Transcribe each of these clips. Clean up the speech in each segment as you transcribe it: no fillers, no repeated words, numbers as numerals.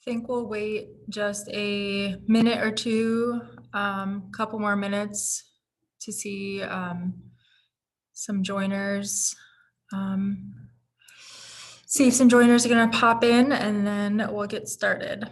think we'll wait just a minute or two, couple more minutes to see some joiners. See if some joiners are going to pop in, and then we'll get started.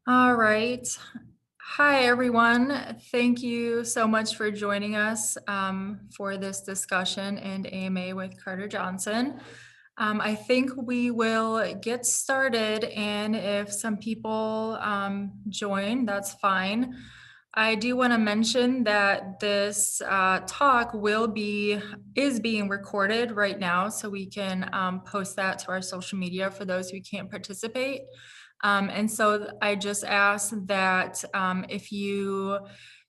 All right. Hi, everyone. Thank you so much for joining us for this discussion and AMA with Carter Johnson. I think we will get started, and if some people join, that's fine. I do want to mention that this talk is being recorded right now, so we can post that to our social media for those who can't participate. And so I just ask that if you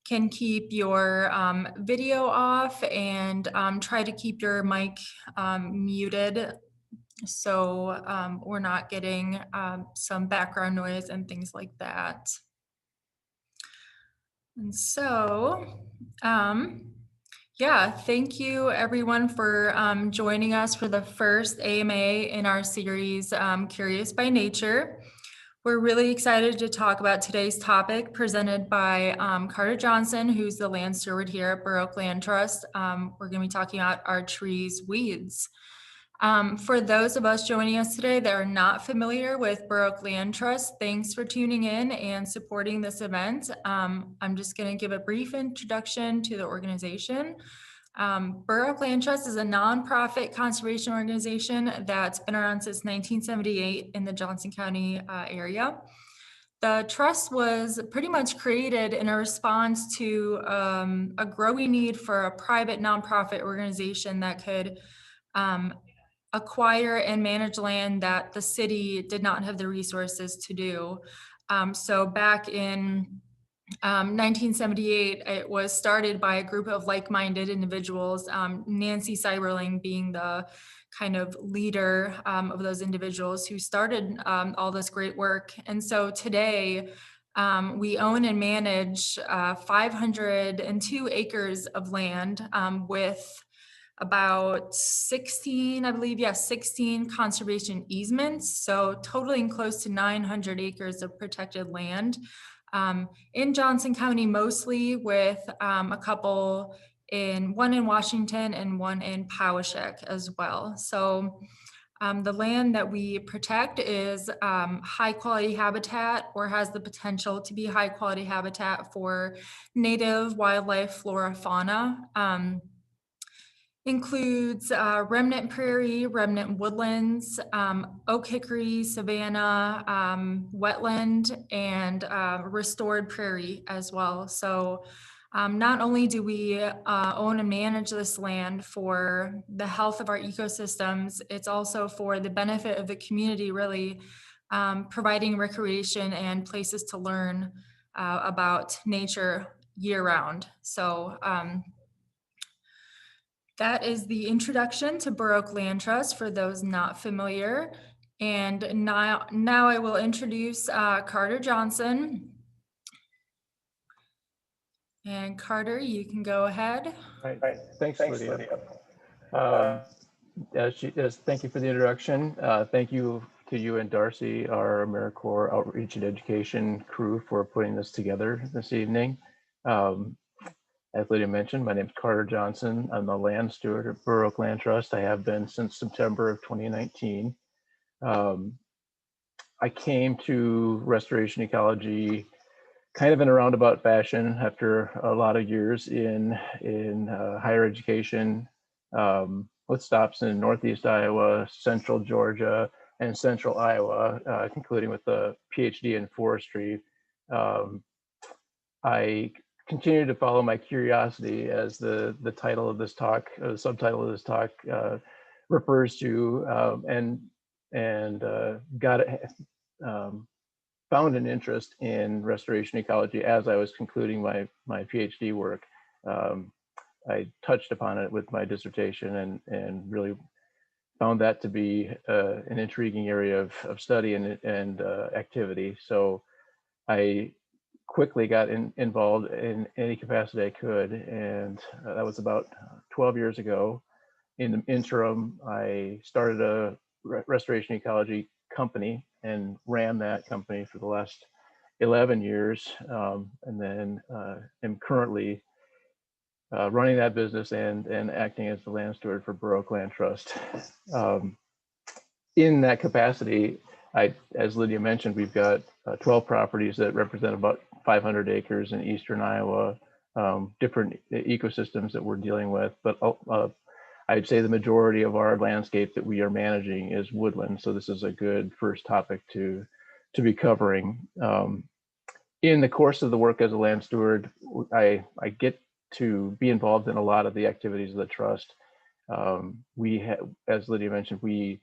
can keep your video off and try to keep your mic muted, so we're not getting some background noise and things like that. And so, yeah, thank you everyone for joining us for the first AMA in our series, Curious by Nature. We're really excited to talk about today's topic presented by Carter Johnson, who's the land steward here at Bur Oak Land Trust. We're going to be talking about our trees, weeds. For those of us joining us today that are not familiar with Bur Oak Land Trust, thanks for tuning in and supporting this event. I'm just going to give a brief introduction to the organization. Borough Oak Land Trust is a nonprofit conservation organization that's been around since 1978 in the Johnson County area. The trust was pretty much created in a response to a growing need for a private nonprofit organization that could acquire and manage land that the city did not have the resources to do. So back in 1978, it was started by a group of like-minded individuals, Nancy Cyberling being the kind of leader of those individuals who started all this great work. And so today, we own and manage 502 acres of land with about 16, I believe, yes, 16 conservation easements. So totaling close to 900 acres of protected land. In Johnson County mostly, with a couple one in Washington and one in Powashik as well. So the land that we protect is high quality habitat, or has the potential to be high quality habitat for native wildlife, flora, fauna. Includes remnant prairie, remnant woodlands, oak hickory, savanna, wetland, and restored prairie as well. So not only do we own and manage this land for the health of our ecosystems, it's also for the benefit of the community, really providing recreation and places to learn about nature year round. So that is the introduction to Borough Oak Land Trust for those not familiar. And now I will introduce Carter Johnson. And Carter, you can go ahead. Right. Thanks, Lydia. Thank you for the introduction. Thank you to you and Darcy, our AmeriCorps Outreach and Education crew, for putting this together this evening. As Lydia mentioned, my name is Carter Johnson. I'm the land steward at Borough Oak Land Trust. I have been since September of 2019. I came to restoration ecology kind of in a roundabout fashion after a lot of years in higher education, with stops in Northeast Iowa, Central Georgia, and Central Iowa, concluding with a PhD in forestry. I continue to follow my curiosity, as the title of this talk, the subtitle of this talk refers to, and found an interest in restoration ecology as I was concluding my PhD work. I touched upon it with my dissertation and really found that to be an intriguing area of study and activity. So I quickly got involved in any capacity I could, and that was about 12 years ago. In the interim, I started a restoration ecology company and ran that company for the last 11 years, and then am currently running that business and acting as the land steward for Borough Oak Land Trust. In that capacity, as Lydia mentioned, we've got 12 properties that represent about 500 acres in eastern Iowa, different ecosystems that we're dealing with, but I'd say the majority of our landscape that we are managing is woodland. So this is a good first topic to be covering. In the course of the work as a land steward, I get to be involved in a lot of the activities of the trust. We have, as Lydia mentioned, we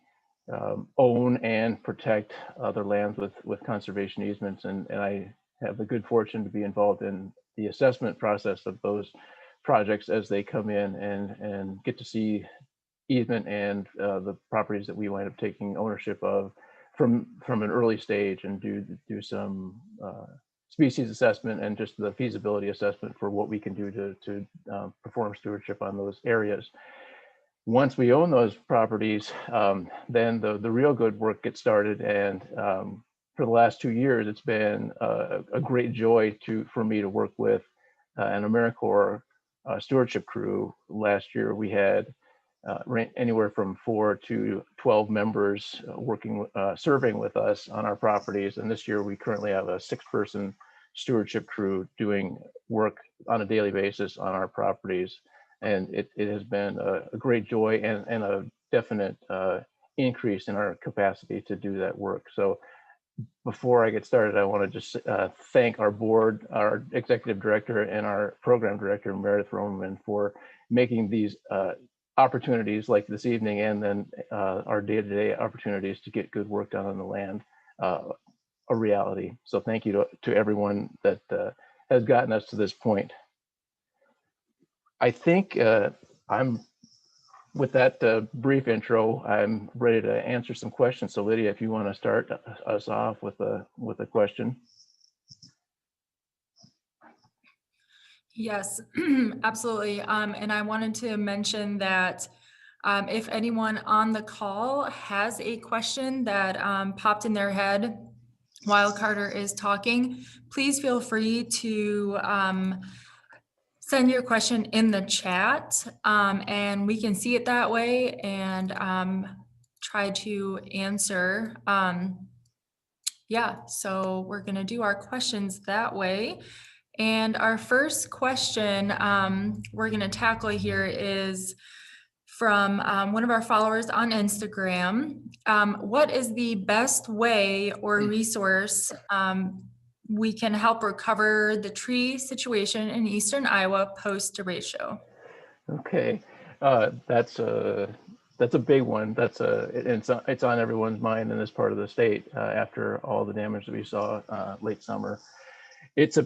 own and protect other lands with conservation easements, and I have the good fortune to be involved in the assessment process of those projects as they come in, and get to see easement and the properties that we wind up taking ownership of from an early stage, and do some species assessment and just the feasibility assessment for what we can do to perform stewardship on those areas. Once we own those properties, then the real good work gets started. And for the last 2 years, it's been a great joy for me to work with an AmeriCorps stewardship crew. Last year, we had anywhere from 4 to 12 members serving with us on our properties. And this year, we currently have a 6-person stewardship crew doing work on a daily basis on our properties. And it has been a great joy and a definite increase in our capacity to do that work. So before I get started, I want to just thank our board, our executive director, and our program director, Meredith Roman, for making these opportunities like this evening and then our day-to-day opportunities to get good work done on the land a reality. So thank you to everyone that has gotten us to this point. I think with that brief intro, I'm ready to answer some questions. So Lydia, if you want to start us off with a question. Yes, absolutely. And I wanted to mention that if anyone on the call has a question that popped in their head while Carter is talking, please feel free to send your question in the chat and we can see it that way and try to answer. Yeah, so we're going to do our questions that way. And our first question we're going to tackle here is from one of our followers on Instagram. What is the best way or resource we can help recover the tree situation in eastern Iowa post derecho? Okay, that's a big one. It's on everyone's mind in this part of the state after all the damage that we saw late summer. It's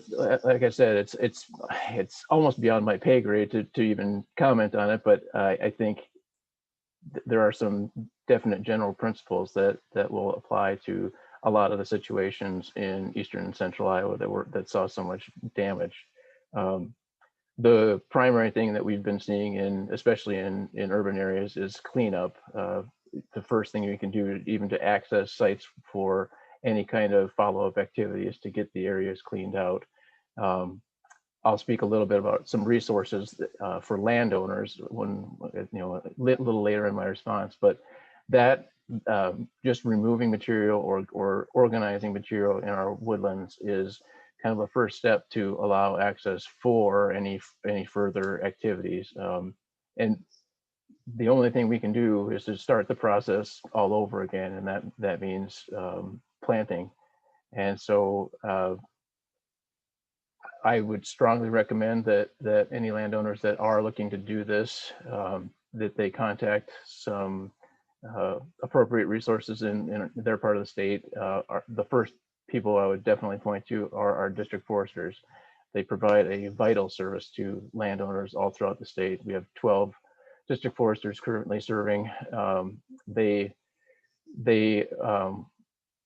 like I said, it's almost beyond my pay grade to even comment on it, but I think there are some definite general principles that will apply to a lot of the situations in eastern and central Iowa that saw so much damage. The primary thing that we've been seeing especially in urban areas is cleanup. The first thing you can do even to access sites for any kind of follow-up activity is to get the areas cleaned out. I'll speak a little bit about some resources for landowners when a little later in my response, but that just removing material or organizing material in our woodlands is kind of a first step to allow access for any further activities. And the only thing we can do is to start the process all over again, and that means planting. And so I would strongly recommend that any landowners that are looking to do this, that they contact some appropriate resources in their part of the state. The first people I would definitely point to are our district foresters. They provide a vital service to landowners all throughout the state. We have 12 district foresters currently serving. They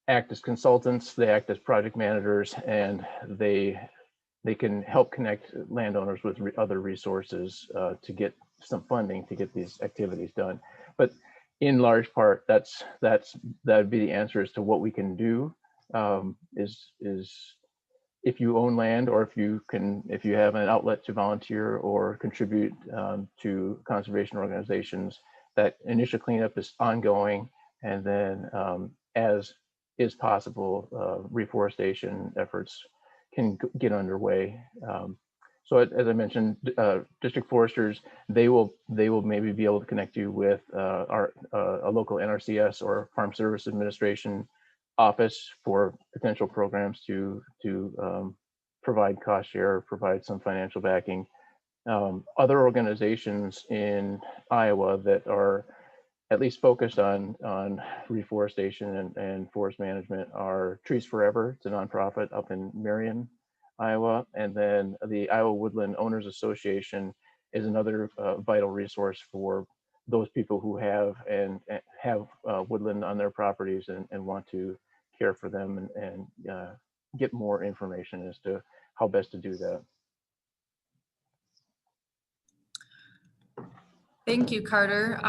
act as consultants, they act as project managers, and they can help connect landowners with other resources to get some funding to get these activities done. But in large part, that would be the answer as to what we can do. Is if you own land, or if you have an outlet to volunteer or contribute to conservation organizations, that initial cleanup is ongoing, and then as is possible, reforestation efforts can get underway. So as I mentioned, district foresters, they will maybe be able to connect you with a local NRCS or Farm Service Administration office for potential programs to provide cost share, provide some financial backing. Other organizations in Iowa that are at least focused on reforestation and forest management are Trees Forever. It's a nonprofit up in Marion, Iowa. And then the Iowa Woodland Owners Association is another vital resource for those people who have woodland on their properties and want to care for them and get more information as to how best to do that. Thank you, Carter.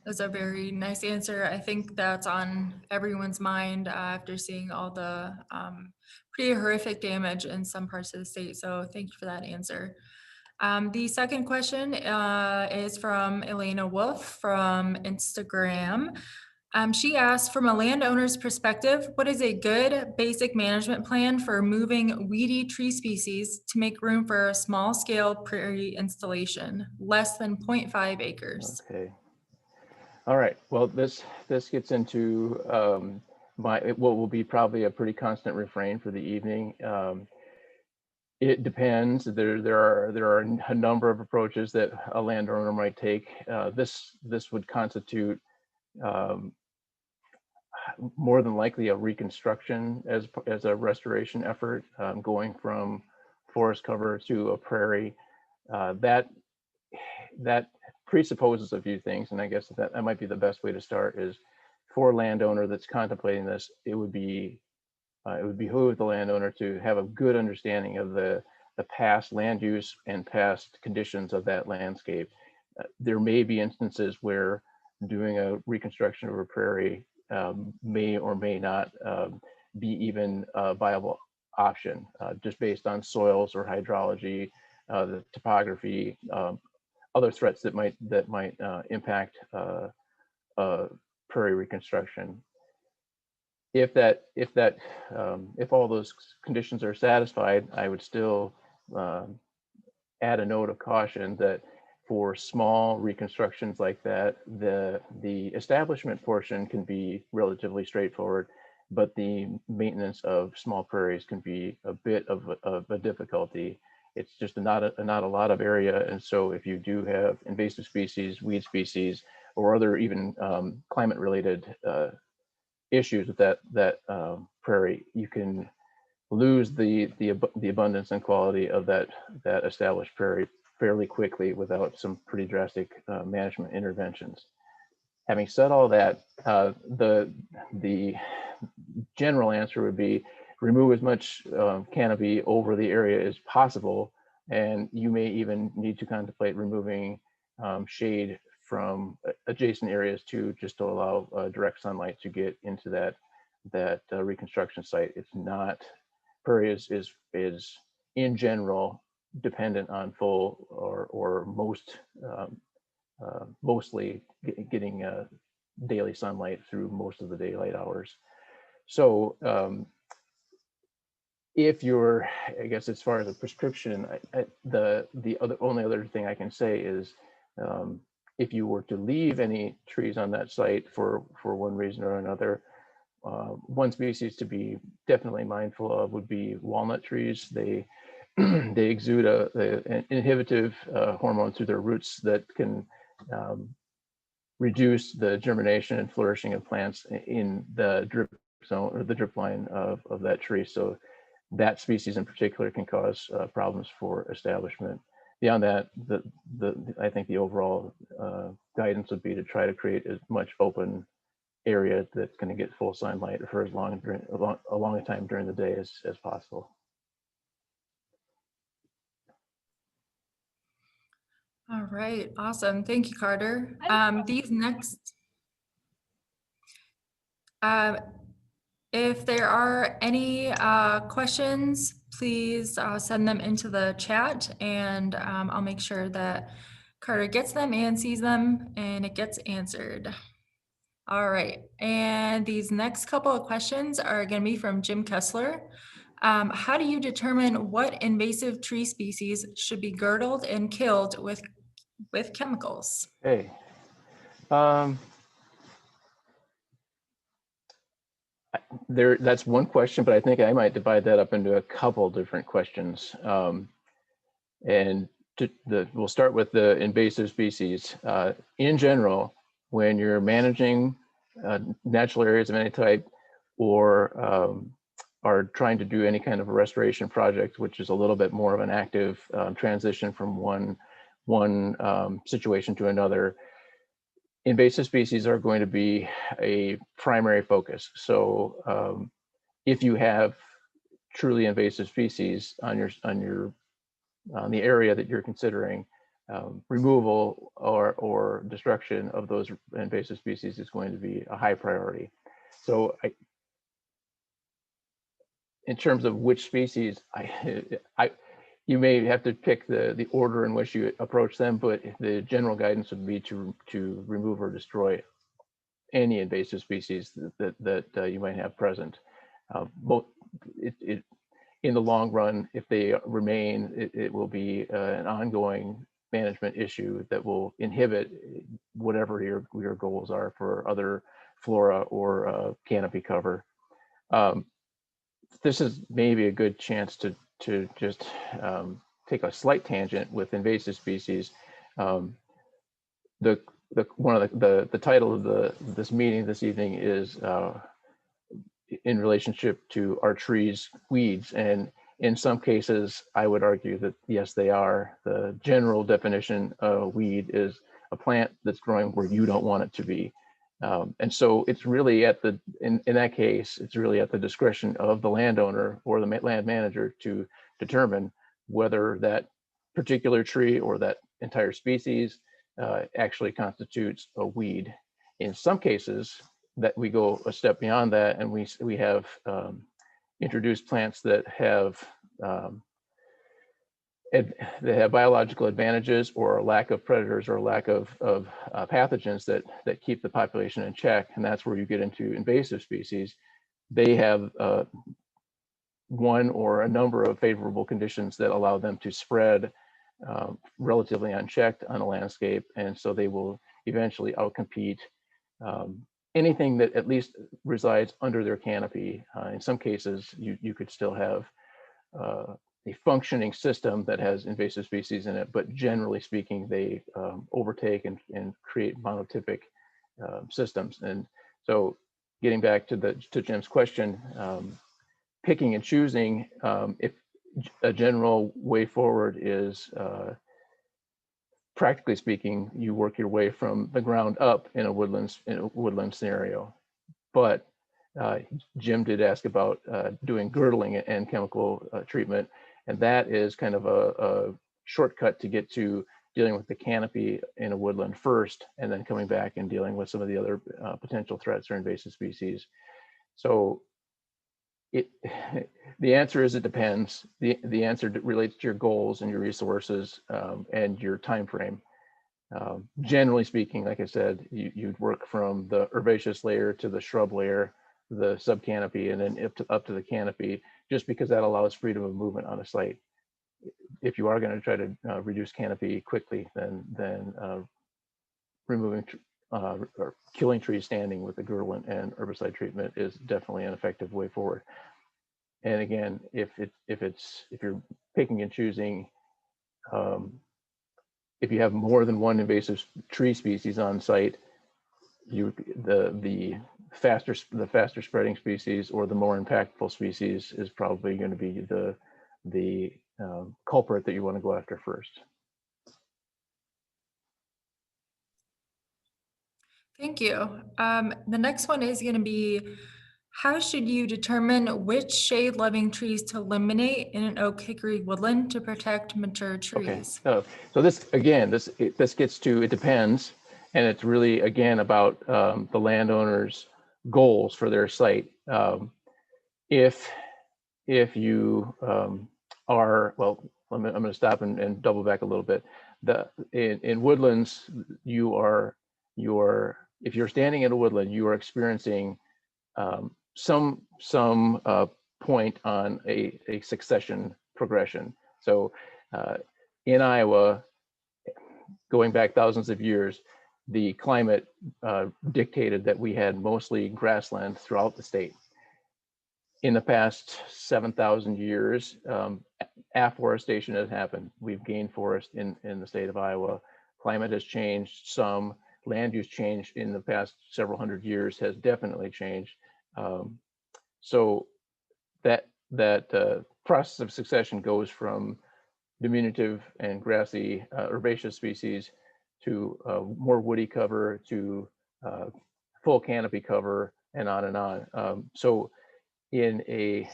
That's a very nice answer. I think that's on everyone's mind after seeing all the pretty horrific damage in some parts of the state. So thank you for that answer. The second question is from Elena Wolf from Instagram. She asked, from a landowner's perspective, what is a good basic management plan for removing weedy tree species to make room for a small scale prairie installation, less than 0.5 acres? Okay. All right. Well, this gets into what will be probably a pretty constant refrain for the evening. It depends. There are a number of approaches that a landowner might take. This would constitute um, more than likely a reconstruction as a restoration effort, going from forest cover to a prairie. That presupposes a few things, and I guess that might be the best way to start. Is for a landowner that's contemplating this, it would behoove the landowner to have a good understanding of the past land use and past conditions of that landscape. There may be instances where doing a reconstruction of a prairie may or may not be even a viable option, just based on soils or hydrology, the topography, other threats that might impact prairie reconstruction. If all those conditions are satisfied, I would still add a note of caution that for small reconstructions like that, the establishment portion can be relatively straightforward, but the maintenance of small prairies can be a bit of a difficulty. It's just not a lot of area, and so if you do have invasive species, weed species, or other even climate-related issues with that prairie, you can lose the abundance and quality of that established prairie fairly quickly without some pretty drastic management interventions. Having said all that, the general answer would be remove as much canopy over the area as possible, and you may even need to contemplate removing shade from adjacent areas too, just to allow direct sunlight to get into that reconstruction site. It's not, prairie is in general dependent on full or mostly getting daily sunlight through most of the daylight hours. So if you're, I guess as far as a prescription, the only other thing I can say is if you were to leave any trees on that site for one reason or another, one species to be definitely mindful of would be walnut trees. They they exude an inhibitive hormone through their roots that can reduce the germination and flourishing of plants in the drip zone or the drip line of that tree. So that species in particular can cause problems for establishment. Beyond that, I think the overall guidance would be to try to create as much open area that's going to get full sunlight for as long a time during the day as possible. All right, awesome. Thank you, Carter. These next, if there are any questions, please send them into the chat, and I'll make sure that Carter gets them and sees them and it gets answered. All right, and these next couple of questions are going to be from Jim Kessler. How do you determine what invasive tree species should be girdled and killed with chemicals? Hey, that's one question, but I think I might divide that up into a couple different questions. And we'll start with the invasive species. In general, when you're managing natural areas of any type, or are trying to do any kind of a restoration project, which is a little bit more of an active transition from one situation to another, invasive species are going to be a primary focus. So if you have truly invasive species on the area that you're considering, removal or destruction of those invasive species is going to be a high priority. So in terms of which species, you may have to pick the order in which you approach them, but the general guidance would be to remove or destroy any invasive species that you might have present. Both in the long run, if they remain, it will be an ongoing management issue that will inhibit whatever your goals are for other flora or canopy cover. This is maybe a good chance to just take a slight tangent with invasive species. The title of this meeting this evening is in relationship to our trees weeds, and in some cases I would argue that yes, they are. The general definition of weed is a plant that's growing where you don't want it to be, and so it's really in that case it's really at the discretion of the landowner or the land manager to determine whether that particular tree or that entire species actually constitutes a weed. In some cases, that we go a step beyond that, and we have introduced plants that have biological advantages or a lack of predators or a lack of pathogens that keep the population in check, and that's where you get into invasive species. They have one or a number of favorable conditions that allow them to spread relatively unchecked on a landscape, and so they will eventually outcompete anything that at least resides under their canopy. In some cases, you could still have a functioning system that has invasive species in it, but generally speaking, they overtake and create monotypic systems. And so, getting back to Jim's question, picking and choosing, if a general way forward is practically speaking, you work your way from the ground up in a woodland scenario. But Jim did ask about doing girdling and chemical treatment, and that is kind of a shortcut to get to dealing with the canopy in a woodland first, and then coming back and dealing with some of the other potential threats or invasive species. So the answer is it depends. The answer relates to your goals and your resources and your time frame. Generally speaking, like I said, you'd work from the herbaceous layer to the shrub layer, the subcanopy, and then up to the canopy, just because that allows freedom of movement on a site. If you are going to try to reduce canopy quickly, then removing or killing trees standing with the girdle and herbicide treatment is definitely an effective way forward. And again, if you're picking and choosing, if you have more than one invasive tree species on site, the faster spreading species or the more impactful species is probably going to be the culprit that you want to go after first. Thank you. The next one is going to be, how should you determine which shade-loving trees to eliminate in an oak hickory woodland to protect mature trees? Okay. So this gets to, it depends, and it's really again about the landowner's goals for their site. If you are, well, I'm going to stop and double back a little bit. In woodlands, if you're standing in a woodland, you are experiencing some point on a succession progression. So in Iowa, going back thousands of years, the climate dictated that we had mostly grassland throughout the state. In the past 7,000 years, afforestation has happened. We've gained forest in the state of Iowa. Climate has changed some. Land use change in the past several hundred years has definitely changed. So that process of succession goes from diminutive and grassy herbaceous species to more woody cover to full canopy cover and on and on. So I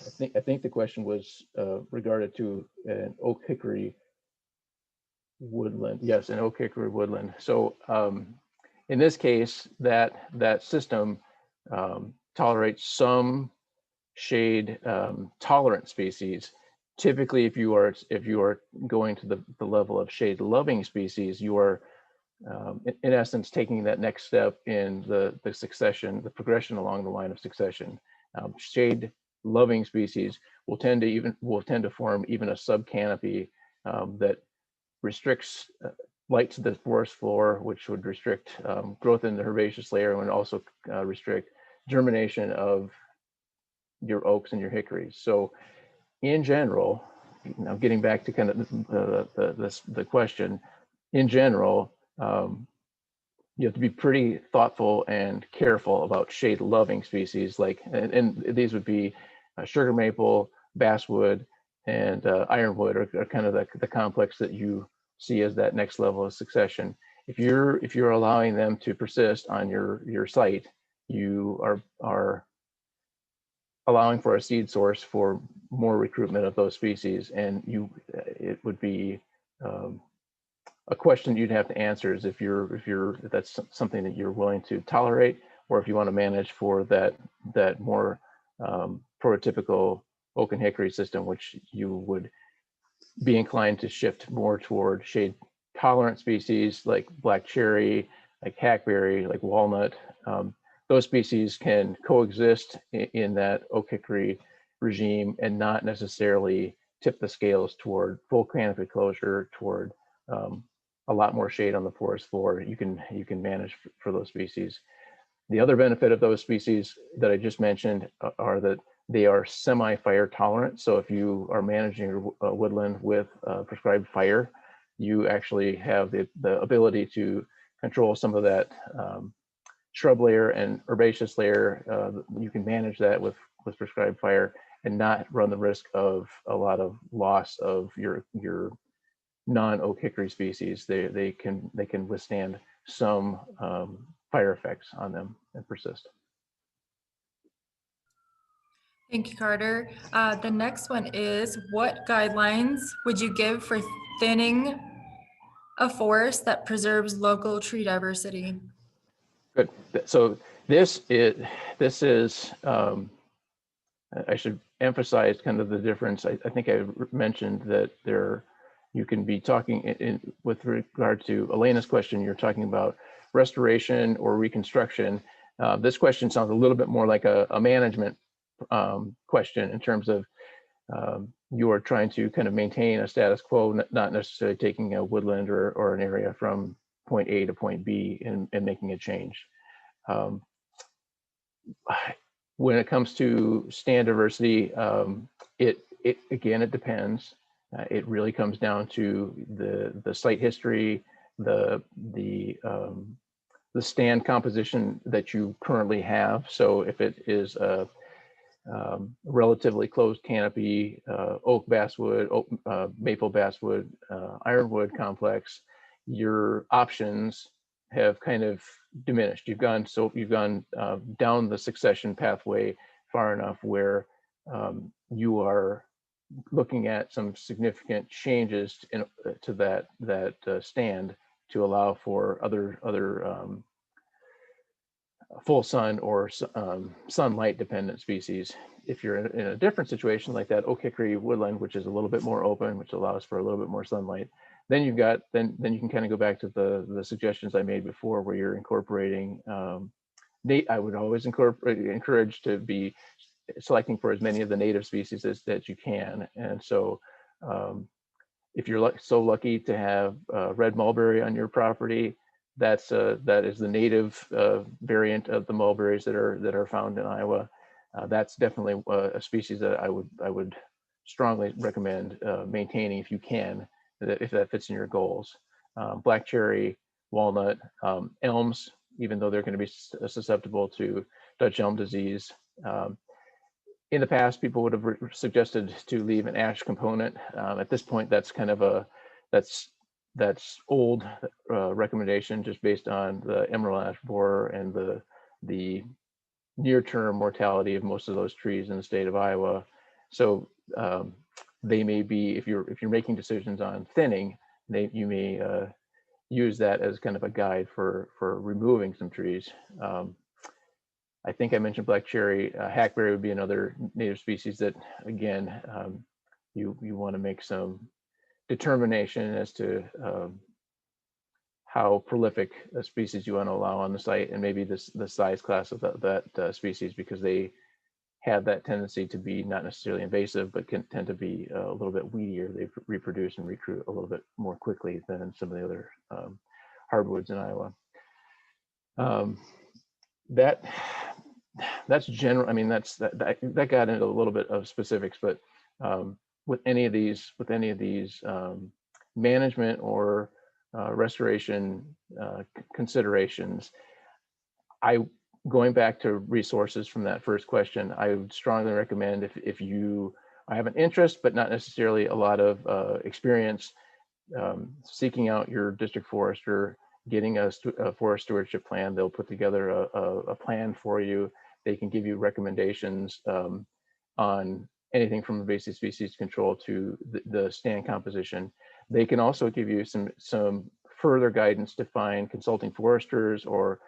think the question was regarded to an oak hickory woodland. Yes, an oak hickory woodland. So in this case, that system tolerates some shade tolerant species. Typically, if you are going to the level of shade loving species, you are in essence, taking that next step in the succession, the progression along the line of succession. Shade loving species will tend to form even a subcanopy that restricts light to the forest floor, which would restrict growth in the herbaceous layer and would also restrict germination of your oaks and your hickories. So in general, now getting back to kind of the question, in general, you have to be pretty thoughtful and careful about shade loving species like, and these would be sugar maple, basswood, and ironwood are kind of the complex that you see as that next level of succession. If you're allowing them to persist on your site, you are allowing for a seed source for more recruitment of those species, and it would be a question you'd have to answer is if that's something that you're willing to tolerate, or if you want to manage for that more prototypical oak and hickory system, which you would be inclined to shift more toward shade tolerant species like black cherry, like hackberry, like walnut. Those species can coexist in that oak hickory regime and not necessarily tip the scales toward full canopy closure, toward a lot more shade on the forest floor. You can manage for those species. The other benefit of those species that I just mentioned are that they are semi-fire tolerant. So if you are managing your woodland with prescribed fire, you actually have the ability to control some of that shrub layer and herbaceous layer. You can manage that with prescribed fire and not run the risk of a lot of loss of your non-oak hickory species. They can withstand some fire effects on them and persist. Thank you, Carter. The next one is, what guidelines would you give for thinning a forest that preserves local tree diversity? Good. So this is I should emphasize kind of the difference. I think I mentioned that you can be talking with regard to Elena's question, you're talking about restoration or reconstruction. This question sounds a little bit more like a management question in terms of you are trying to kind of maintain a status quo, not necessarily taking a woodland or an area from point A to point B and making a change. When it comes to stand diversity, it depends. It really comes down to the site history, the stand composition that you currently have. So if it is a relatively closed canopy, oak basswood, maple basswood, ironwood complex, your options have kind of diminished. You've gone down the succession pathway far enough where you are looking at some significant changes to that stand to allow for other full sun or sunlight dependent species. If you're in a different situation like that oak hickory woodland, which is a little bit more open, which allows for a little bit more sunlight, then you can kind of go back to the suggestions I made before, where you're incorporating I would always encourage to be selecting for as many of the native species that you can. And so if you're so lucky to have red mulberry on your property, that is the native variant of the mulberries that are found in Iowa. That's definitely a species that I would strongly recommend maintaining if you can, if that fits in your goals. Black cherry, walnut, elms, even though they're going to be susceptible to Dutch elm disease. In the past, people would have suggested to leave an ash component. At this point, that's kind of that's old recommendation, just based on the emerald ash borer and the near-term mortality of most of those trees in the state of Iowa. So they may be, if you're making decisions on thinning, you may use that as kind of a guide for removing some trees. I think I mentioned black cherry. Hackberry would be another native species that, again, you want to make some determination as to how prolific a species you want to allow on the site, and maybe the size class of that species, because they have that tendency to be not necessarily invasive, but can tend to be a little bit weedier. They reproduce and recruit a little bit more quickly than some of the other hardwoods in Iowa. That's general. I mean, that got into a little bit of specifics, but with any of these management or restoration considerations, going back to resources from that first question, I would strongly recommend, if you have an interest but not necessarily a lot of experience, seeking out your district forester, getting a forest stewardship plan. They'll put together a plan for you. They can give you recommendations on anything from invasive species control to the stand composition. They can also give you some further guidance to find consulting foresters or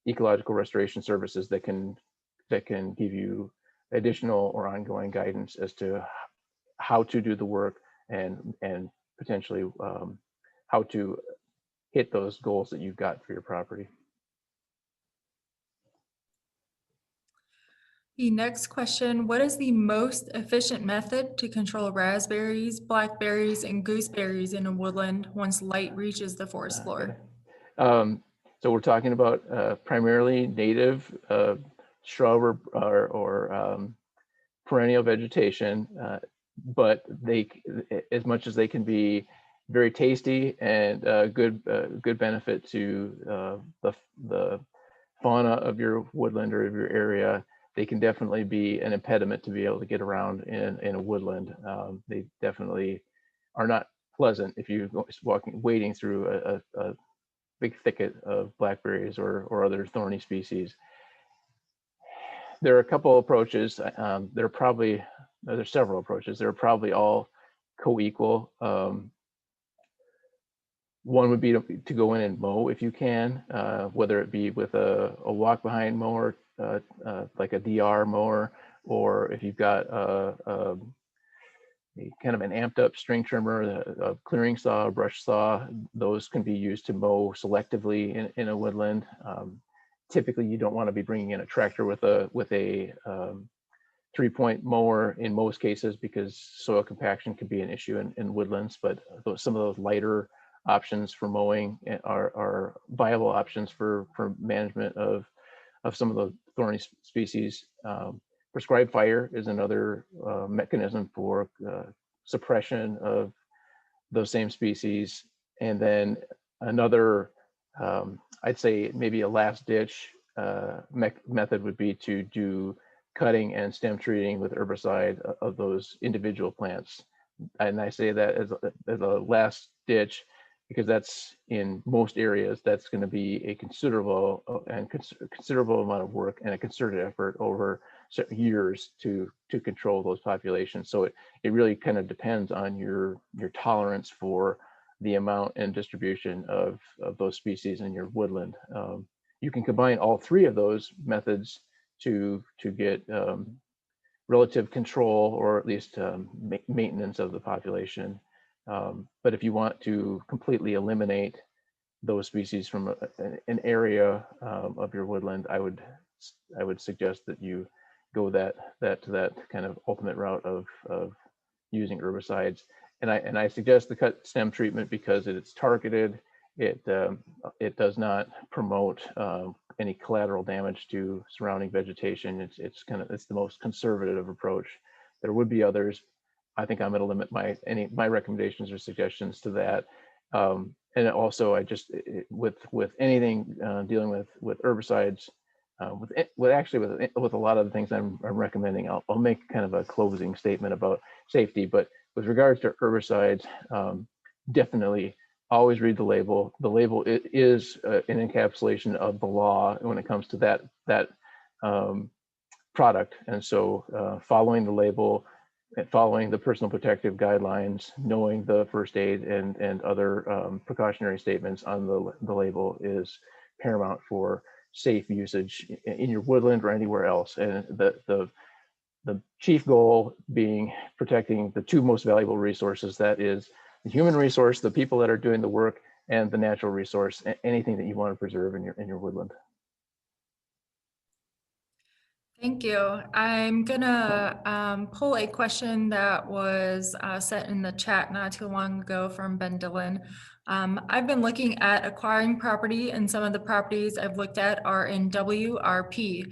ecological restoration services that can give you additional or ongoing guidance as to how to do the work and potentially how to hit those goals that you've got for your property. The next question, what is the most efficient method to control raspberries, blackberries, and gooseberries in a woodland once light reaches the forest floor? So we're talking about primarily native shrub or perennial vegetation, but as much as they can be very tasty and good benefit to the fauna of your woodland or of your area, they can definitely be an impediment to be able to get around in a woodland. They definitely are not pleasant if you're wading through a big thicket of blackberries or other thorny species. There are a couple approaches. There's several approaches. They're probably all co-equal. One would be to go in and mow if you can, whether it be with a walk behind mower, like a DR mower, or if you've got a kind of an amped up string trimmer, a clearing saw, a brush saw. Those can be used to mow selectively in a woodland. Typically, you don't want to be bringing in a tractor with a 3-point mower in most cases, because soil compaction could be an issue in woodlands. But some of those lighter options for mowing are viable options for management of some of the thorny species. Prescribed fire is another mechanism for suppression of those same species. And then another, I'd say maybe a last ditch method would be to do cutting and stem treating with herbicide of those individual plants. And I say that as a last ditch, because that's, in most areas, that's going to be a considerable amount of work and a concerted effort over years to control those populations. So it really kind of depends on your tolerance for the amount and distribution of those species in your woodland. You can combine all three of those methods to get relative control, or at least maintenance of the population. But if you want to completely eliminate those species from an area of your woodland, I would suggest that you go that kind of ultimate route of using herbicides. And I suggest the cut stem treatment because it's targeted. It does not promote any collateral damage to surrounding vegetation. It's the most conservative approach. There would be others. I think I'm going to limit my recommendations or suggestions to that. And also, with anything dealing with herbicides, with a lot of the things I'm recommending, I'll make kind of a closing statement about safety. But with regards to herbicides, definitely always read the label. The label is an encapsulation of the law when it comes to that product. And so following the label, following the personal protective guidelines, knowing the first aid and other precautionary statements on the label is paramount for safe usage in your woodland or anywhere else. And the chief goal being protecting the two most valuable resources, that is the human resource, the people that are doing the work, and the natural resource, anything that you want to preserve in your woodland. Thank you. I'm gonna pull a question that was sent in the chat not too long ago from Ben Dillon. I've been looking at acquiring property, and some of the properties I've looked at are in WRP.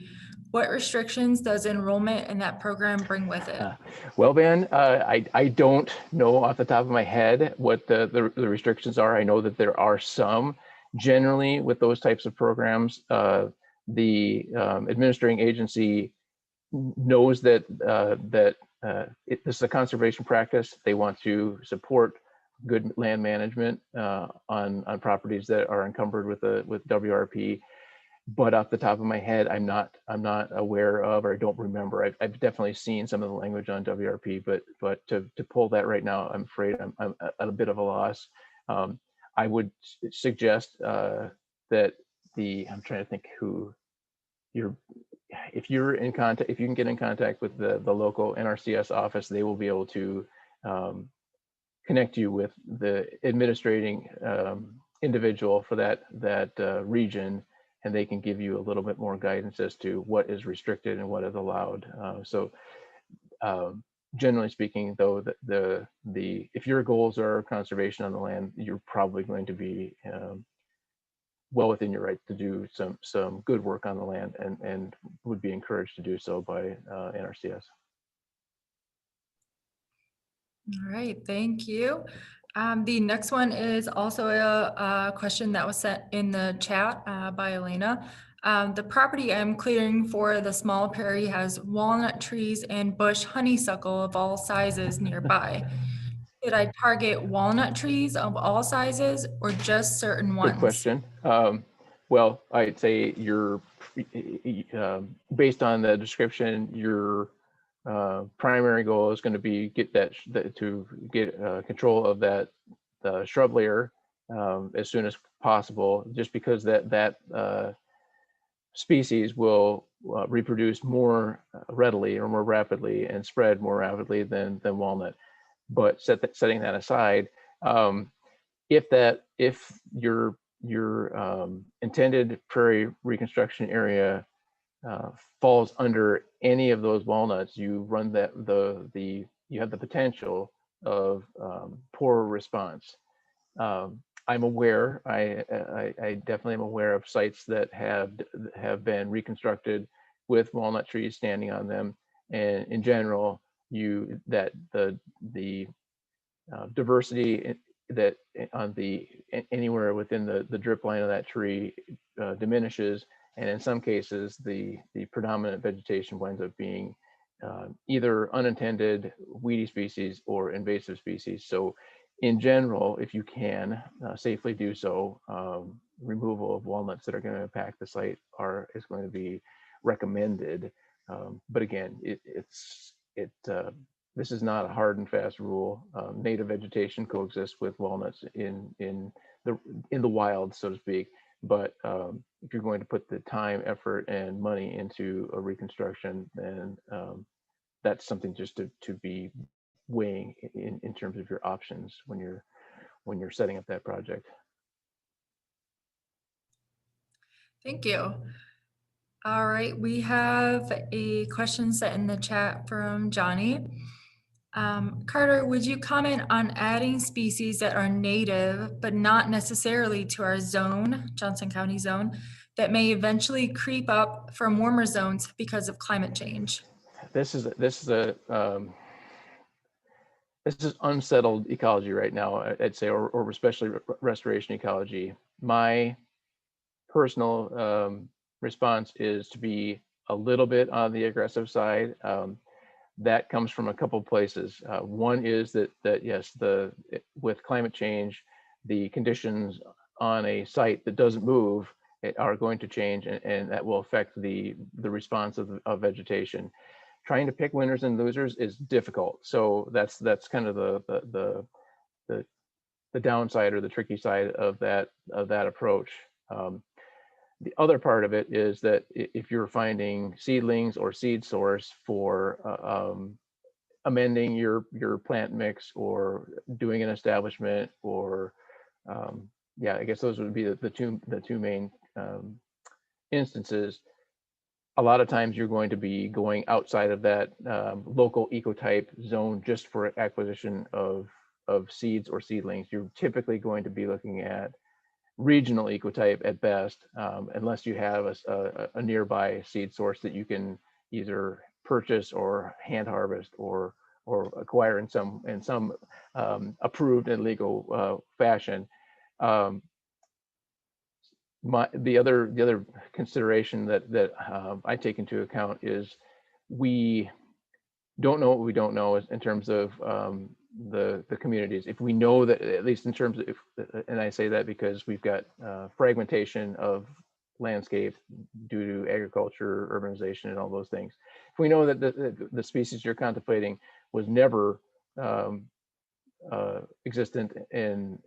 What restrictions does enrollment in that program bring with it? Well, Ben, I don't know off the top of my head what the restrictions are. I know that there are some. Generally, with those types of programs, the administrating agency knows that this is a conservation practice. They want to support good land management on properties that are encumbered with WRP. But off the top of my head, I'm not aware of, or I don't remember. I've definitely seen some of the language on WRP, but to pull that right now, I'm afraid I'm at a bit of a loss. I would suggest that I'm trying to think who if you're in contact, if you can get in contact with the local NRCS office, they will be able to connect you with the administrating individual for that region, and they can give you a little bit more guidance as to what is restricted and what is allowed. Generally speaking, though, if your goals are conservation on the land, you're probably going to be well within your right to do some good work on the land, and would be encouraged to do so by NRCS. All right, thank you. The next one is also a question that was sent in the chat by Elena. The property I'm clearing for the small prairie has walnut trees and bush honeysuckle of all sizes nearby. Should I target walnut trees of all sizes or just certain ones? Good question. Well, I'd say based on the description, your primary goal is going to be to get control of that shrub layer as soon as possible, just because that species will reproduce more readily or more rapidly and spread more rapidly than walnut. But setting that aside, if your intended prairie reconstruction area falls under any of those walnuts, you run you have the potential of poor response. I'm aware, I definitely am aware of sites that have been reconstructed with walnut trees standing on them, and in general, the diversity that anywhere within the drip line of that tree diminishes, and in some cases the predominant vegetation winds up being either unintended weedy species or invasive species. So in general, if you can safely do so, removal of walnuts that are going to impact the site is going to be recommended. But again, this is not a hard and fast rule. Native vegetation coexists with walnuts in the wild, so to speak. But if you're going to put the time, effort, and money into a reconstruction, then that's something just to be weighing in terms of your options when you're setting up that project. Thank you. All right, we have a question set in the chat from Johnny. Carter, would you comment on adding species that are native, but not necessarily to our zone, Johnson County zone, that may eventually creep up from warmer zones because of climate change? This is unsettled ecology right now, I'd say, or especially restoration ecology. My personal response is to be a little bit on the aggressive side. That comes from a couple of places. One is that yes, with climate change, the conditions on a site that doesn't move are going to change, and that will affect the response of vegetation. Trying to pick winners and losers is difficult. So that's kind of the downside or the tricky side of that approach. The other part of it is that if you're finding seedlings or seed source for amending your plant mix or doing an establishment or yeah, I guess those would be the two main instances. A lot of times you're going to be going outside of that local ecotype zone just for acquisition of seeds or seedlings. You're typically going to be looking at regional ecotype at best, unless you have a nearby seed source that you can either purchase or hand harvest or acquire in some approved and legal fashion. Um, the other consideration that I take into account is we don't know what we don't know in terms of the communities. If we know that, at least in terms of, and I say that because we've got fragmentation of landscape due to agriculture, urbanization, and all those things. If we know that the species you're contemplating was never existent in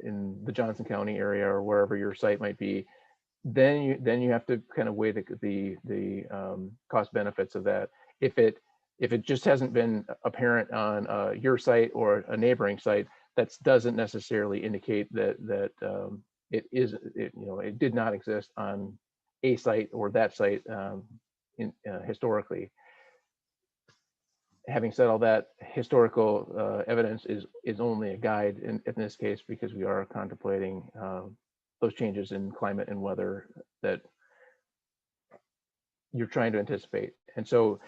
the Johnson County area or wherever your site might be, then you have to kind of weigh the cost benefits of that. If it just hasn't been apparent on your site or a neighboring site, that doesn't necessarily indicate that it did not exist on a site or that site historically. Having said all that, historical evidence is only a guide in this case, because we are contemplating those changes in climate and weather that you're trying to anticipate. And so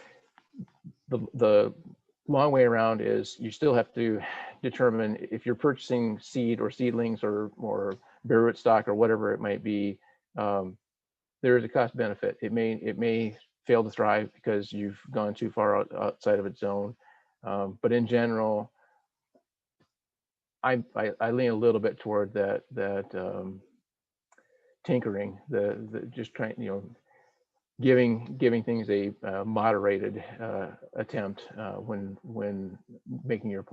the long way around is you still have to determine if you're purchasing seed or seedlings or bare root stock or whatever it might be. There is a cost benefit. It may fail to thrive because you've gone too far outside of its zone. But in general, I lean a little bit toward that tinkering, the just trying, giving things a moderated attempt when making your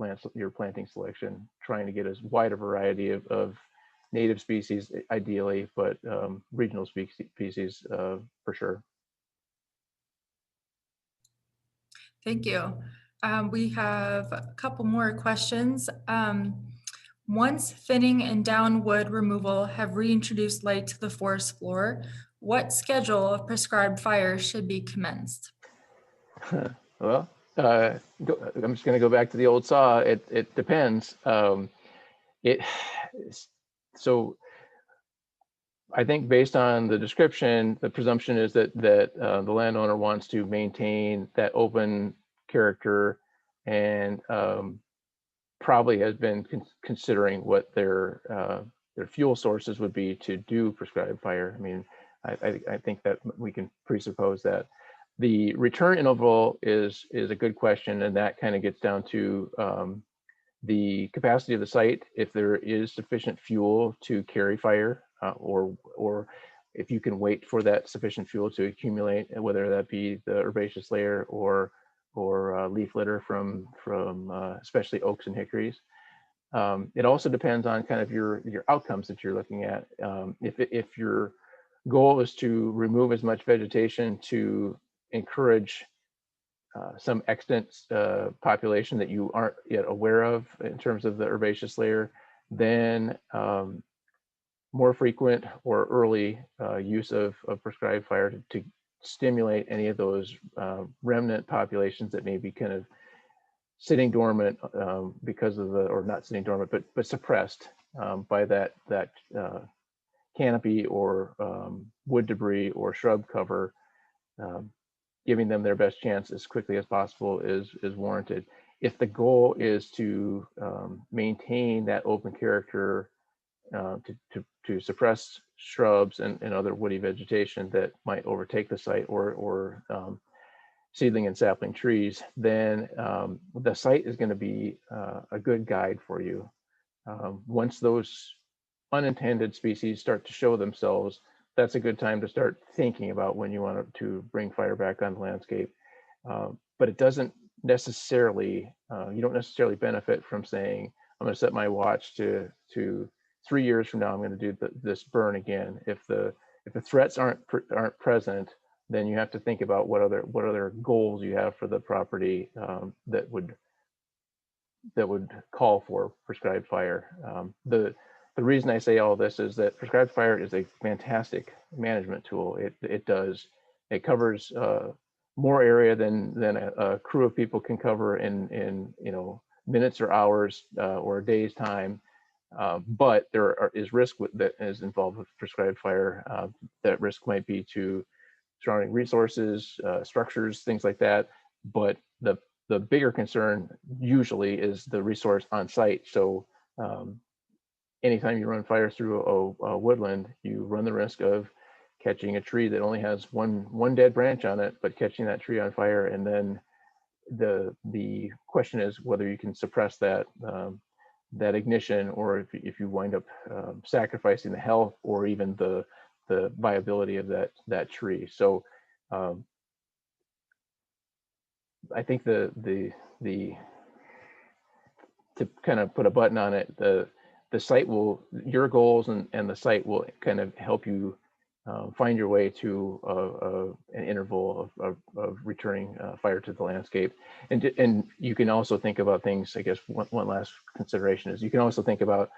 planting selection, trying to get as wide a variety of native species ideally, but regional species for sure. Thank you. We have a couple more questions. Once thinning and down wood removal have reintroduced light to the forest floor, what schedule of prescribed fires should be commenced? Well, I'm just going to go back to the old saw. It depends. So I think based on the description, the presumption is that the landowner wants to maintain that open character, and probably has been considering what their fuel sources would be to do prescribed fire. I mean, I think that we can presuppose that. The return interval is a good question, and that kind of gets down to the capacity of the site, if there is sufficient fuel to carry fire, or if you can wait for that sufficient fuel to accumulate, whether that be the herbaceous layer or leaf litter from especially oaks and hickories. It also depends on kind of your outcomes that you're looking at. If your goal is to remove as much vegetation to encourage some extant population that you aren't yet aware of in terms of the herbaceous layer, then more frequent or early use of prescribed fire to stimulate any of those remnant populations that may be kind of sitting dormant because of or not sitting dormant, but suppressed by that canopy or wood debris or shrub cover. Giving them their best chance as quickly as possible is warranted. If the goal is to maintain that open character, to suppress shrubs and other woody vegetation that might overtake the site, or seedling and sapling trees, then the site is going to be a good guide for you. Once those unintended species start to show themselves, that's a good time to start thinking about when you want to bring fire back on the landscape. But it doesn't necessarily, you don't necessarily benefit from saying, I'm going to set my watch to 3 years from now, I'm going to do this burn again. If the threats aren't present, then you have to think about what other goals you have for the property that would call for prescribed fire. The the reason I say all this is that prescribed fire is a fantastic management tool. It covers more area than a crew of people can cover in minutes or hours or a day's time. But is risk that is involved with prescribed fire. That risk might be to surrounding resources, structures, things like that. But the bigger concern usually is the resource on site. So anytime you run fire through a woodland, you run the risk of catching a tree that only has one dead branch on it, but catching that tree on fire. And then the question is whether you can suppress that that ignition, or if you wind up sacrificing the health or even the viability of that tree. So I think the to kind of put a button on it, the site will, your goals and the site will kind of help you find your way to an interval of returning fire to the landscape. And you can also think about things, I guess one last consideration is you can also think about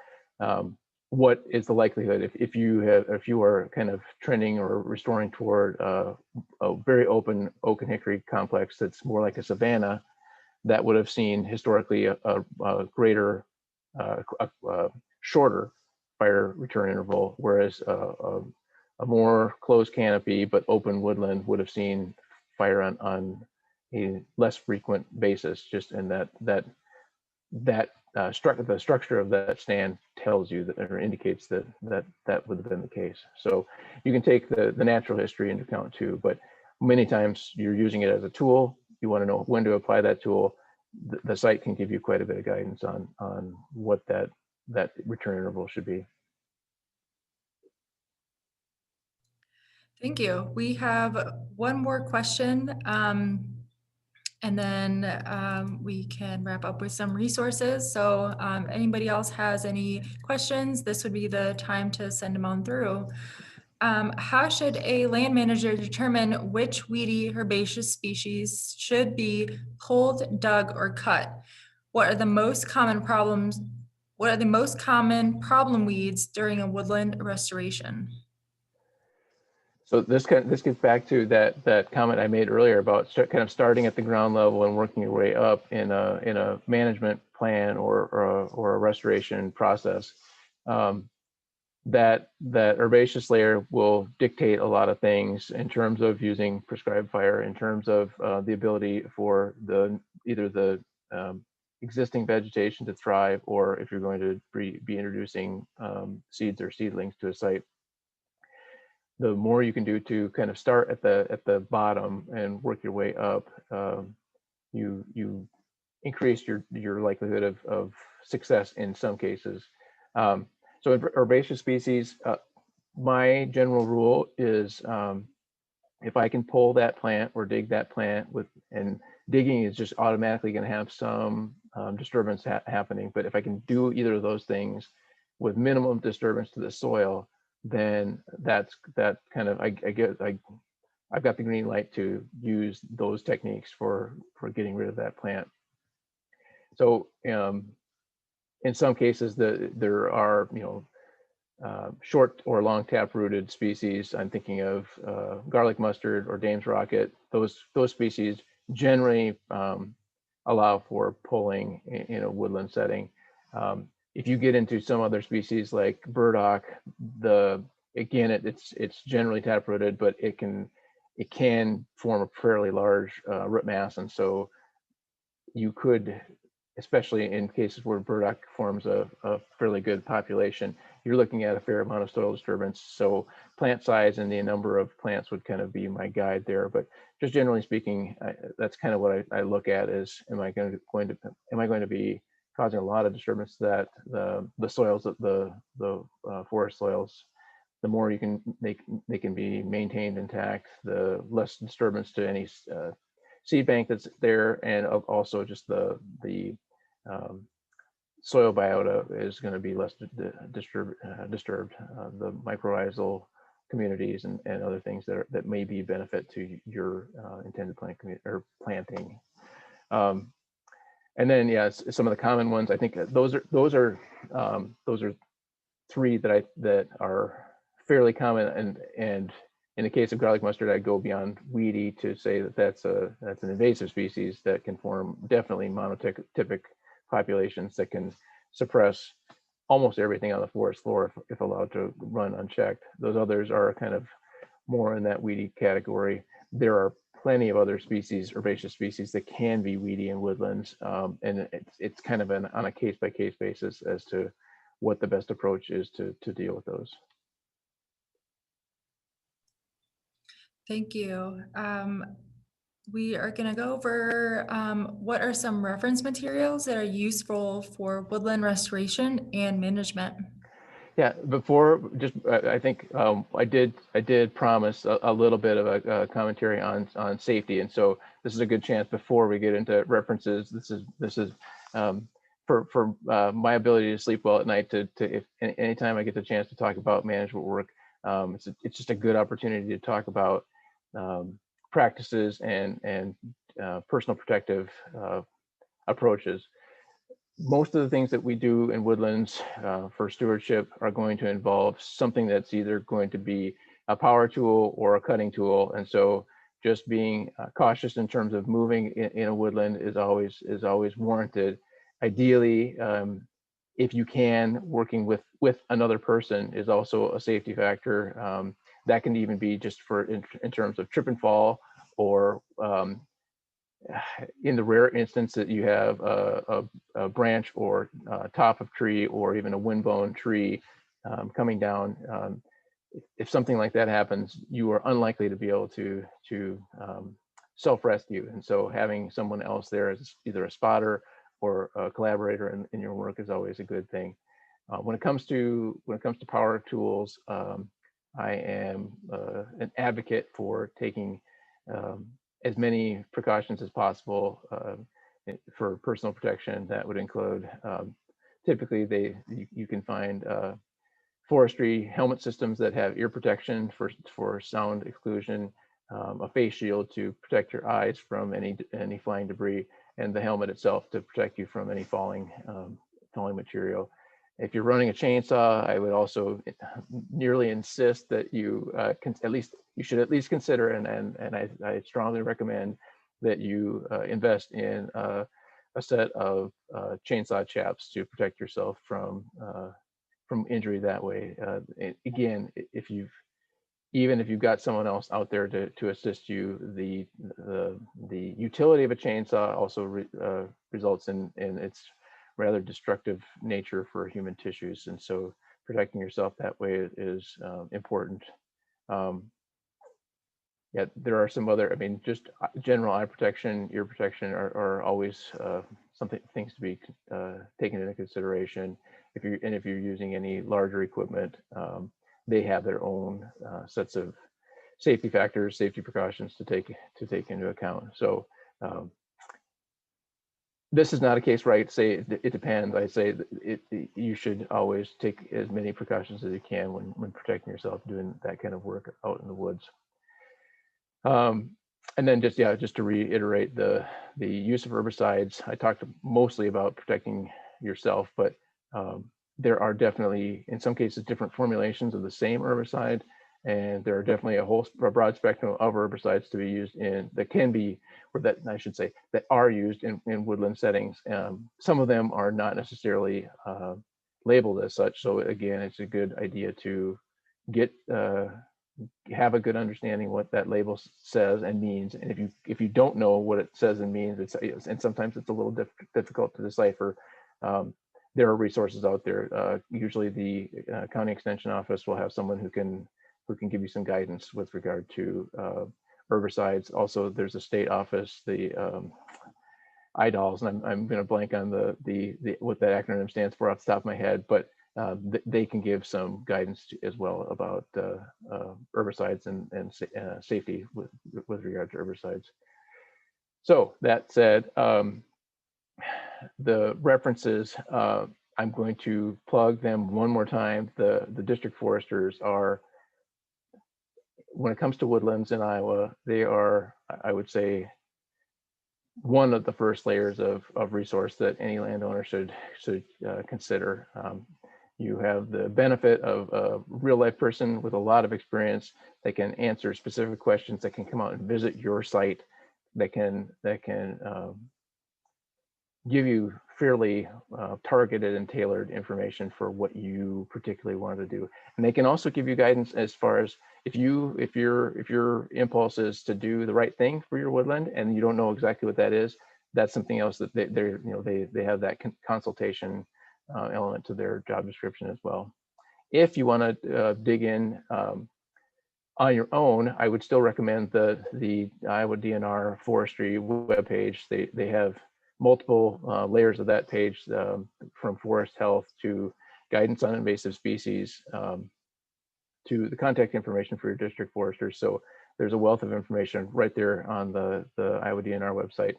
what is the likelihood if you are kind of trending or restoring toward a very open oak and hickory complex that's more like a savanna that would have seen historically a greater, shorter fire return interval, whereas a more closed canopy but open woodland would have seen fire on a less frequent basis. Just in the structure of that stand tells you that, or indicates that would have been the case. So you can take the natural history into account too, but many times you're using it as a tool. You want to know when to apply that tool. The site can give you quite a bit of guidance on what that return interval should be. Thank you. We have one more question, and then we can wrap up with some resources. So anybody else has any questions, this would be the time to send them on through. How should a land manager determine which weedy herbaceous species should be pulled, dug, or cut? What are the most common problems? What are the most common problem weeds during a woodland restoration? So this gets back to that comment I made earlier about kind of starting at the ground level and working your way up in a management plan or a restoration process. That herbaceous layer will dictate a lot of things in terms of using prescribed fire, in terms of the ability for either the existing vegetation to thrive, or if you're going to be introducing seeds or seedlings to a site. The more you can do to kind of start at the bottom and work your way up, you increase your likelihood of success in some cases. So in herbaceous species, my general rule is if I can pull that plant or dig that plant and digging is just automatically going to have some disturbance happening. But if I can do either of those things with minimum disturbance to the soil, then that kind of I've got the green light to use those techniques for getting rid of that plant. So in some cases, there are short or long tap-rooted species. I'm thinking of garlic mustard or Dame's rocket. Those species generally allow for pulling in a woodland setting. If you get into some other species like burdock, it's generally tap-rooted, but it can form a fairly large root mass, and so you could, especially in cases where burdock forms a fairly good population, you're looking at a fair amount of soil disturbance. So plant size and the number of plants would kind of be my guide there. But just generally speaking, that's kind of what I look at is, am I going to be causing a lot of disturbance to that the soils, the forest soils, the more you can they can be maintained intact, the less disturbance to any seed bank that's there, and also just the soil biota is going to be less disturbed. The mycorrhizal communities and other things that may be a benefit to your intended plant or planting. And then some of the common ones, I think those are three that are fairly common, and in the case of garlic mustard, I'd go beyond weedy to say that that's an invasive species that can form definitely monotypic populations that can suppress almost everything on the forest floor if allowed to run unchecked. Those others are kind of more in that weedy category. There are plenty of other species, herbaceous species, that can be weedy in woodlands, and it's kind of on a case-by-case basis as to what the best approach is to deal with those. Thank you. We are going to go over what are some reference materials that are useful for woodland restoration and management. Yeah, before, just I think I did promise a little bit of a commentary on safety, and so this is a good chance before we get into references. This is for my ability to sleep well at night. If anytime I get the chance to talk about management work, it's just a good opportunity to talk about practices and personal protective approaches. Most of the things that we do in woodlands for stewardship are going to involve something that's either going to be a power tool or a cutting tool, and so just being cautious in terms of moving in a woodland is always warranted. Ideally, if you can, working with another person is also a safety factor. That can even be just in terms of trip and fall, or in the rare instance that you have a branch or top of tree or even a windblown tree coming down. If something like that happens, you are unlikely to be able to self-rescue, and so having someone else there as either a spotter or a collaborator in your work is always a good thing. When it comes to power tools, I am an advocate for taking as many precautions as possible for personal protection. That would include typically you can find forestry helmet systems that have ear protection for sound exclusion, a face shield to protect your eyes from any flying debris, and the helmet itself to protect you from any falling material. If you're running a chainsaw, I would also nearly insist that you should at least consider, and I strongly recommend that you invest in a set of chainsaw chaps to protect yourself from injury that way. Again, even if you've got someone else out there to assist you, the utility of a chainsaw also results in its rather destructive nature for human tissues, and so protecting yourself that way is important. Yeah, there are some other, just general eye protection, ear protection are always things to be taken into consideration. If you're using any larger equipment, they have their own sets of safety factors, safety precautions to take into account. So this is not a case where I say it depends. I say you should always take as many precautions as you can when protecting yourself, doing that kind of work out in the woods. And then just to reiterate the use of herbicides. I talked mostly about protecting yourself, but there are definitely, in some cases, different formulations of the same herbicide, and there are definitely a broad spectrum of herbicides to be used that are used in woodland settings. Some of them are not necessarily labeled as such, so again, it's a good idea to have a good understanding what that label says and means. And if you don't know what it says and means, and sometimes it's a little difficult to decipher, there are resources out there. Usually the county extension office will have someone who can give you some guidance with regard to herbicides. Also, there's a state office, the IDOLS, and I'm going to blank on the what that acronym stands for off the top of my head, but they can give some guidance as well about herbicides and safety with regard to herbicides. So that said, the references, I'm going to plug them one more time. The district foresters are, when it comes to woodlands in Iowa, they are, I would say, one of the first layers of resource that any landowner should consider. You have the benefit of a real life person with a lot of experience that can answer specific questions, that can come out and visit your site, that can give you fairly targeted and tailored information for what you particularly want to do. And they can also give you guidance as far as if your impulse is to do the right thing for your woodland and you don't know exactly what that is, that's something else that they have that consultation element to their job description as well. If you want to dig in on your own, I would still recommend the Iowa DNR forestry webpage. They have multiple layers of that page, from forest health to guidance on invasive species, to the contact information for your district foresters. So there's a wealth of information right there on the Iowa DNR website.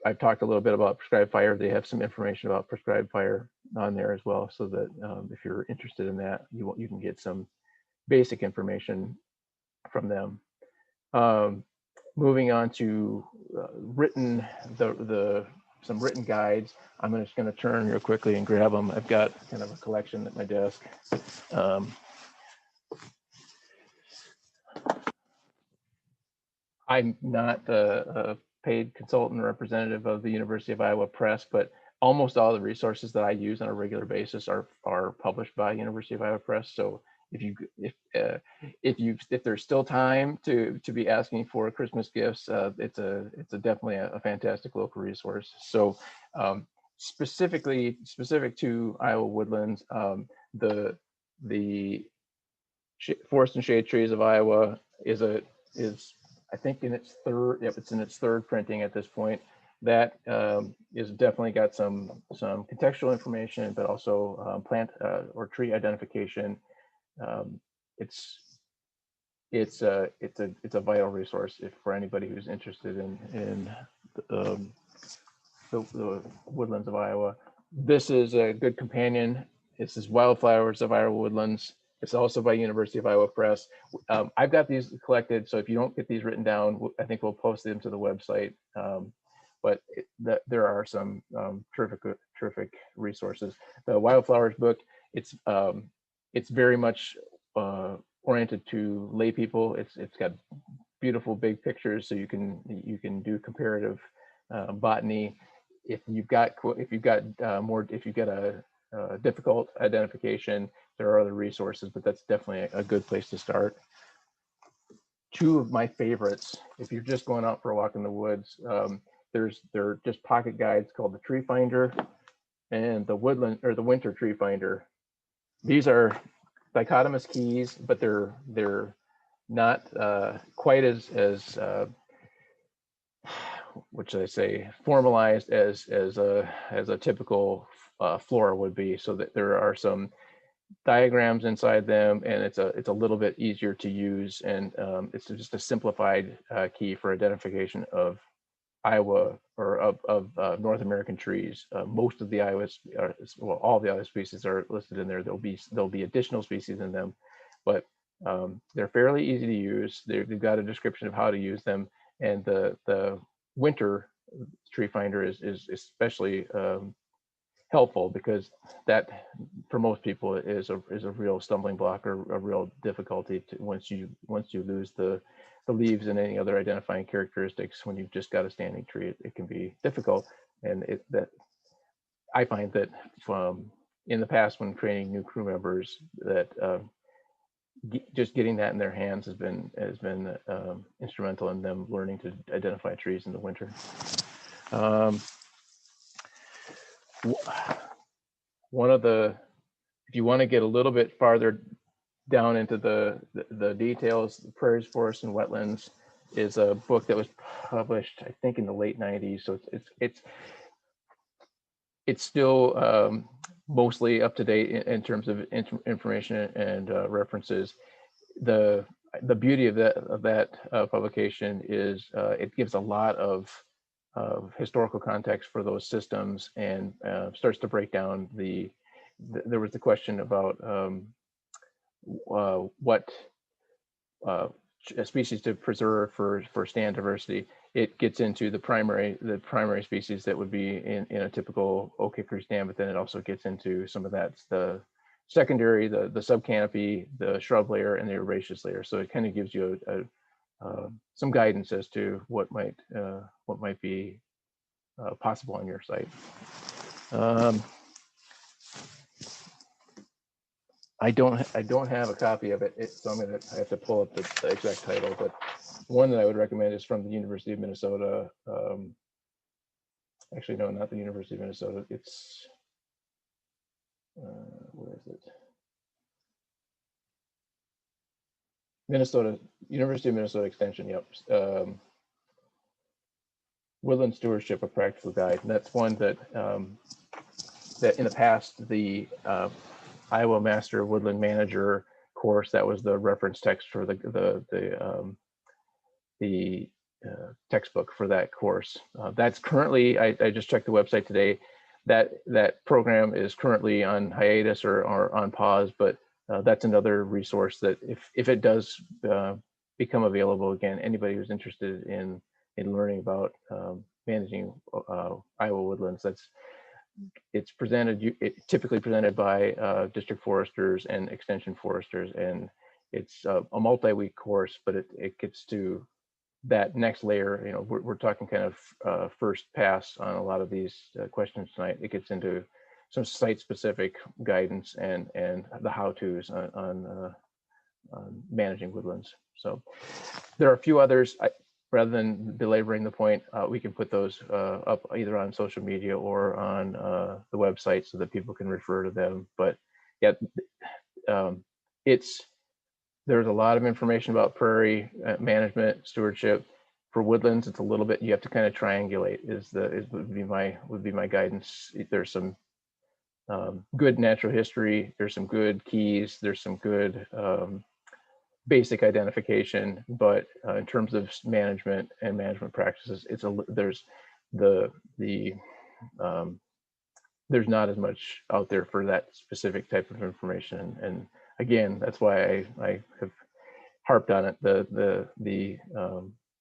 I've talked a little bit about prescribed fire. They have some information about prescribed fire on there as well, so that if you're interested in that, you can get some basic information from them. Moving on to some written guides. I'm just going to turn real quickly and grab them. I've got kind of a collection at my desk. I'm not a paid consultant or representative of the University of Iowa Press, but almost all the resources that I use on a regular basis are published by University of Iowa Press. So if there's still time to be asking for Christmas gifts, it's definitely a fantastic local resource. So specific to Iowa woodlands, the Forest and Shade Trees of Iowa is I think in its third, it's in its third printing at this point. That is definitely got some contextual information, but also plant or tree identification. It's a vital resource for anybody who's interested in the woodlands of Iowa. This is a good companion. This is Wildflowers of Iowa Woodlands. It's also by University of Iowa Press. I've got these collected, so if you don't get these written down, I think we'll post them to the website. But there are some terrific resources. The Wildflowers book, it's very much oriented to lay people. It's got beautiful big pictures, so you can do comparative botany. If you've got a difficult identification, there are other resources, but that's definitely a good place to start. Two of my favorites, if you're just going out for a walk in the woods, they're just pocket guides called the Tree Finder and the Woodland or the Winter Tree Finder. These are dichotomous keys, but they're not quite as what should I say, formalized as a typical flora would be. So that there are some diagrams inside them, and it's a little bit easier to use, and it's just a simplified key for identification of Iowa or of North American trees. Most of the all the Iowa species are listed in there. There'll be additional species in them, but they're fairly easy to use. They've got a description of how to use them, and the Winter Tree Finder is especially helpful, because that for most people is a real stumbling block or a real difficulty once you lose the leaves and any other identifying characteristics. When you've just got a standing tree, it can be difficult. And that I find that in the past, when training new crew members, that just getting that in their hands has been instrumental in them learning to identify trees in the winter. One of if you want to get a little bit farther down into the details, the Prairies, Forests, and Wetlands is a book that was published, I think, in the late 90s. So it's still mostly up to date in terms of information and references. The beauty of that publication is it gives a lot of historical context for those systems, and starts to break down there was the question about what species to preserve for stand diversity. It gets into the primary species that would be in a typical oak hickory stand, but then it also gets into some of the secondary, the subcanopy, the shrub layer, and the herbaceous layer. So it kind of gives you some guidance as to what might be possible on your site. I don't have a copy of it, so I have to pull up the exact title. But one that I would recommend is from the University of Minnesota. Actually, no, not the University of Minnesota. It's where is it? Minnesota, University of Minnesota Extension. Yep. Woodland Stewardship: A Practical Guide. And that's one that that in the past, the Iowa Master Woodland Manager course, that was the reference text for the textbook for that course. That's currently, I just checked the website today, that program is currently on hiatus or on pause, but that's another resource that if it does become available again, anybody who's interested in learning about managing Iowa woodlands, it's typically presented by district foresters and extension foresters, and it's a multi-week course, but it gets to that next layer. You know, we're talking kind of first pass on a lot of these questions tonight. It gets into some site-specific guidance and the how-tos on managing woodlands. So there are a few others. Rather than belaboring the point, we can put those up either on social media or on the website so that people can refer to them. But yeah, there's a lot of information about prairie management, stewardship. For woodlands, it's a little bit, you have to kind of triangulate. Would be my guidance. There's some good natural history. There's some good keys. There's some good basic identification, but in terms of management and management practices, there's not as much out there for that specific type of information. And again, that's why I have harped on it. The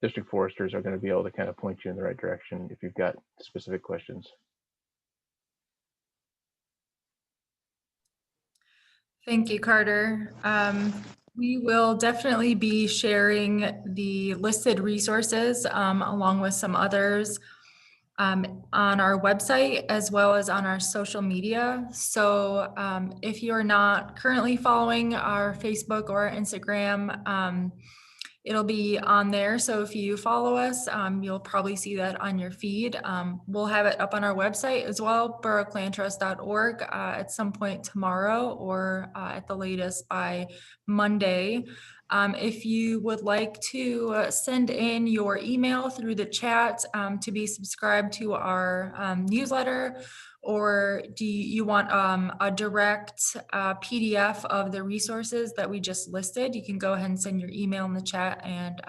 district foresters are going to be able to kind of point you in the right direction if you've got specific questions. Thank you, Carter. We will definitely be sharing the listed resources along with some others on our website as well as on our social media. So if you're not currently following our Facebook or Instagram, it'll be on there. So if you follow us, you'll probably see that on your feed. We'll have it up on our website as well, boroughclantrust.org, at some point tomorrow or at the latest by Monday. If you would like to send in your email through the chat to be subscribed to our newsletter, or do you want a direct PDF of the resources that we just listed, you can go ahead and send your email in the chat, and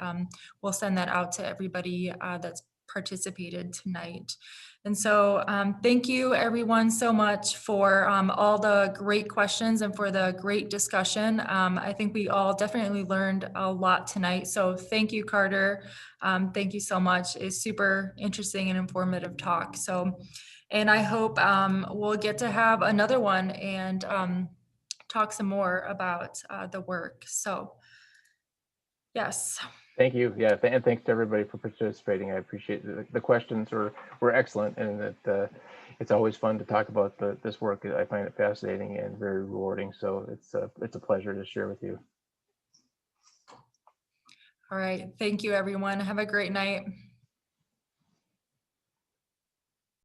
we'll send that out to everybody that's participated tonight. And so thank you everyone so much for all the great questions and for the great discussion. I think we all definitely learned a lot tonight. So thank you, Carter. Thank you so much. It's super interesting and informative talk. So, and I hope we'll get to have another one and talk some more about the work. So yes. Thank you. Yeah, and thanks to everybody for participating. I appreciate the questions were excellent, and that it's always fun to talk about this work. I find it fascinating and very rewarding. So it's a pleasure to share with you. All right. Thank you, everyone. Have a great night.